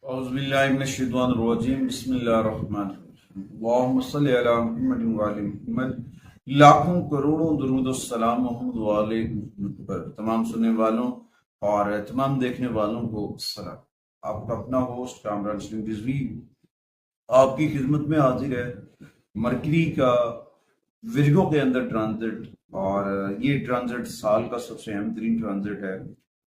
أعوذ بالله من الشيطان الرجيم بسم الله الرحمن الرحيم اللهم صل على محمد وعلى محمد لاکھوں کروڑوں درود و سلام محمد والے محمد پر تمام سننے والوں اور تمام دیکھنے والوں کو سلام۔ آپ کا اپنا ہوسٹ کامران سلیم رضوی آپ کی خدمت میں حاضر ہے۔ مرکری کا ورگو کے اندر ٹرانزٹ، اور یہ ٹرانزٹ سال کا سب سے اہم ترین ٹرانزٹ ہے،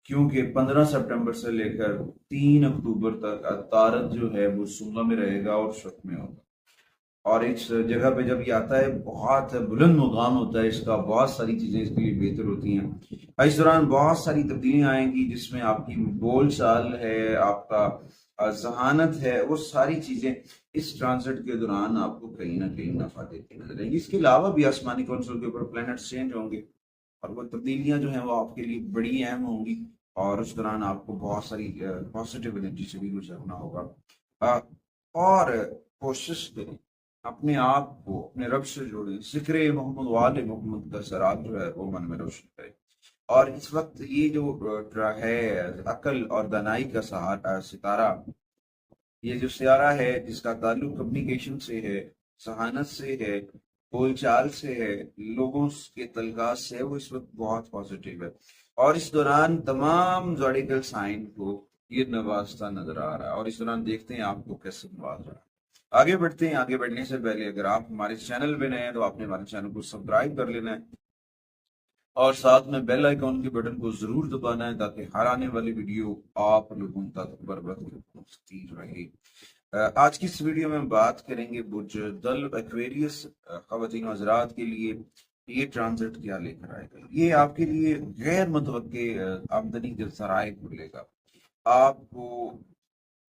کیونکہ 15 سپٹمبر سے لے کر 3 اکتوبر تک عطارد جو ہے وہ سولہ میں رہے گا اور شک میں ہوگا۔ اور اس جگہ پہ جب یہ آتا ہے بہت بلند مقام ہوتا ہے اس کا، بہت ساری چیزیں اس کے لیے بہتر ہوتی ہیں۔ اس دوران بہت ساری تبدیلیاں آئیں گی، جس میں آپ کی بول چال ہے، آپ کا ذہانت ہے، وہ ساری چیزیں اس ٹرانزٹ کے دوران آپ کو کہیں نہ کہیں نفع دیتی نظر آئیں گی۔ اس کے علاوہ بھی آسمانی کونسل کے اوپر پلانٹس چینج ہوں گے، اور وہ تبدیلیاں جو ہیں وہ آپ کے لیے بڑی اہم ہوں گی، اور اس دوران آپ کو بہت ساری پازیٹیو انرجی سے بھی گزرنا ہوگا۔ اور کوشش کریں اپنے آپ کو اپنے رب سے جوڑیں، ذکر محمد وال محمد کا سراغ جو ہے وہ من میں روشن کریں۔ اور اس وقت یہ جو ہے عقل اور دانائی کا ستارہ، یہ جو سیارہ ہے جس کا تعلق کمیونیکیشن سے ہے، ذہانت سے ہے، بول چال سے ہے، لوگوں کے تلقات سے ہے، وہ اس وقت بہت پازیٹیو ہے، اور اس دوران تمام زوڈیکل سائن کو یہ نوازتا نظر آ رہا ہے، اور اس دوران دیکھتے ہیں آپ کو کیسے نواز رہا ہے۔ آگے بڑھتے ہیں۔ آگے بڑھنے سے پہلے اگر آپ ہمارے چینل پہ نئے ہیں تو آپ نے ہمارے چینل کو سبسکرائب کر لینا ہے، اور ساتھ میں بیل آئیکن کے بٹن کو ضرور دبانا ہے، تاکہ ہر آنے والی ویڈیو آپ لوگوں تک بر وقت پہنچتی رہے۔ آج کی اس ویڈیو میں بات کریں گے برج دل ایکویریس خواتین و حضرات کے لیے یہ ٹرانزٹ کیا لے کر آئے گا۔ یہ آپ کے لیے غیر متوقع آمدنی کے ذرائع کھولے گا، آپ کو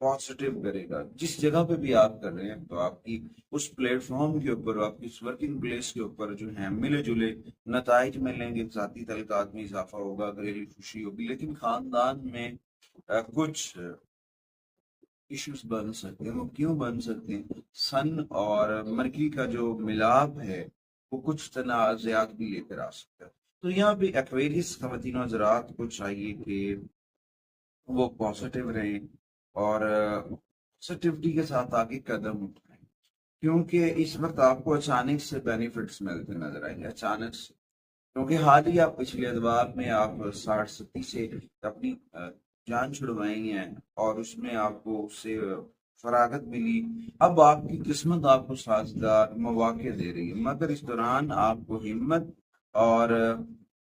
پازیٹیو کرے گا۔ جس جگہ پہ بھی آپ کر رہے ہیں تو آپ کی اس پلیٹ فارم کے اوپر، آپ کی اس ورکنگ پلیس کے اوپر جو ہیں ملے جلے نتائج ملیں گے، ذاتی تعلقات میں اضافہ ہوگا، گھریلو خوشی ہوگی، لیکن خاندان میں کچھ ایشوز بن سکتے ہیں۔ وہ کیوں بن سکتے ہیں؟ سن اور مرکری کا جو ملاپ ہے وہ کچھ تنازعات بھی لے کر آ سکتا ہے۔ تو یہاں پہ ایکویریس خواتین و حضرات کو چاہیے کہ وہ پازیٹیو رہیں اور پازیٹیوٹی کے ساتھ آگے قدم اٹھائیں، کیونکہ اس وقت آپ کو اچانک سے بینیفٹس ملتے نظر آئیں گے، اچانک سے، کیونکہ حال ہی آپ پچھلے اتوار میں آپ 60-70 سے اپنی جان چھڑوائی ہیں، اور اس میں آپ کو اس سے فراغت ملی۔ اب آپ کی قسمت آپ کو سازگار مواقع دے رہی ہے، مگر اس دوران آپ کو ہمت اور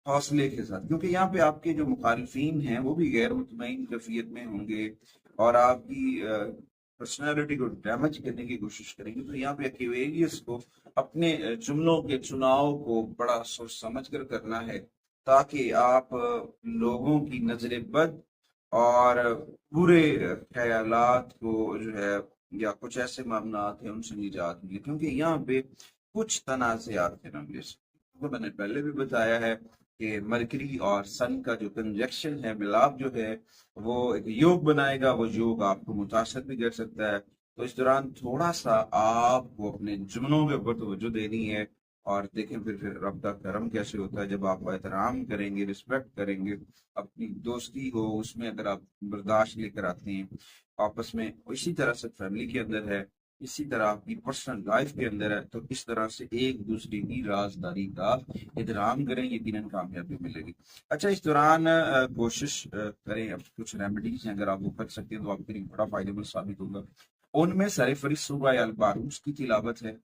حوصلے کے ساتھ، کیونکہ یہاں پہ آپ کے جو مخالفین ہیں وہ بھی غیر مطمئن کیفیت میں ہوں گے، اور آپ کی پرسنالٹی کو ڈیمیج کرنے کی کوشش کریں گے۔ تو یہاں پہ ایکویریس کو اپنے جملوں کے چناؤ کو بڑا سوچ سمجھ کر کرنا ہے، تاکہ آپ لوگوں کی نظر بد اور برے خیالات کو جو ہے، یا کچھ ایسے معاملات ہیں ان سے نجات ملے، کیونکہ یہاں پہ کچھ تنازعات کے نام لے سکتے ہیں۔ میں نے پہلے بھی بتایا ہے کہ مرکری اور سن کا جو کنجیکشن ہے، ملاپ جو ہے، وہ ایک یوگ بنائے گا، وہ یوگ آپ کو متاثر بھی کر سکتا ہے۔ تو اس دوران تھوڑا سا آپ کو اپنے جملوں کے اوپر توجہ دینی ہے، اور دیکھیں پھر رب کا کرم کیسے ہوتا ہے جب آپ احترام کریں گے، رسپیکٹ کریں گے، اپنی دوستی ہو اس میں اگر آپ برداشت لے کر آتے ہیں آپس میں، اسی طرح سے فیملی کے اندر ہے، اسی طرح آپ کی پرسنل لائف کے اندر ہے، تو اس طرح سے ایک دوسرے کی رازداری کا احترام کریں، یقیناً کامیابی ملے گی۔ اچھا، اس دوران کوشش کریں، اب کچھ ریمیڈیز ہیں اگر آپ وہ کر سکتے ہیں تو آپ کے لیے بڑا فائدہ مند ثابت ہوگا۔ ان میں سر فہرست سورہ البروج کی تلاوت ہے،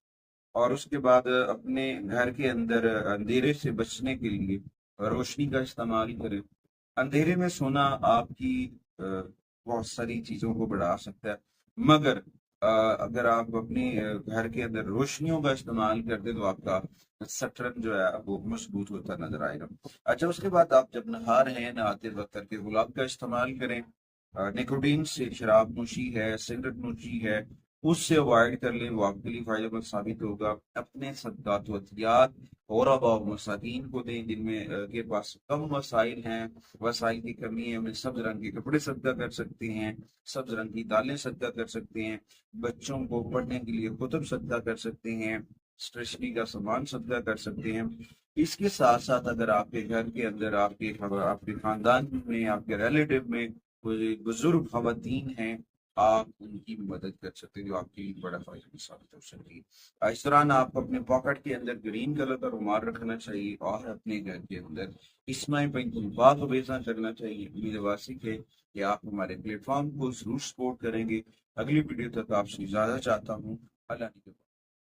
اور اس کے بعد اپنے گھر کے اندر اندھیرے سے بچنے کے لیے روشنی کا استعمال کریں۔ اندھیرے میں سونا آپ کی بہت ساری چیزوں کو بڑھا سکتا ہے، مگر اگر آپ اپنے گھر کے اندر روشنیوں کا استعمال کرتے تو آپ کا سٹرن جو ہے وہ مضبوط ہوتا نظر آئے گا۔ اچھا، اس کے بعد آپ جب نہا رہے ہیں، نہاتے وقت کر کے گلاب کا استعمال کریں۔ نیکوٹین سے شراب نوشی ہے، سگریٹ نوشی ہے، اس سے اوائڈ کر لیں، وہ آپ کے لیے فائدہ مند ثابت ہوگا۔ اپنے صدقات و عطیات غرباء و مساکین کو دیں، جن میں کے پاس کم وسائل ہیں، وسائل کی کمی ہے، انہیں سبز رنگ کے کپڑے صدقہ کر سکتے ہیں، سبز رنگ کی دالیں صدقہ کر سکتے ہیں، بچوں کو پڑھنے کے لیے کتب صدقہ کر سکتے ہیں، اسٹیشنری کا سامان صدقہ کر سکتے ہیں۔ اس کے ساتھ ساتھ اگر آپ کے گھر کے اندر، آپ کے خاندان میں، آپ کے ریلیٹو میں کوئی بزرگ خواتین ہیں آپ ان کی مدد کر سکتے ہیں، جو آپ کے لیے بڑا فائدہ ثابت ہو سکتی ہے۔ اس دوران آپ کو اپنے پاکٹ کے اندر گرین کلر کا رومال رکھنا چاہیے اور اپنے گھر کے اندر اسمائی پنکھا کو بیچنا کرنا چاہیے۔ امید واسق ہے کہ آپ ہمارے پلیٹ فارم کو ضرور سپورٹ کریں گے۔ اگلی ویڈیو تک آپ سے اجازت چاہتا ہوں۔ اللہ نے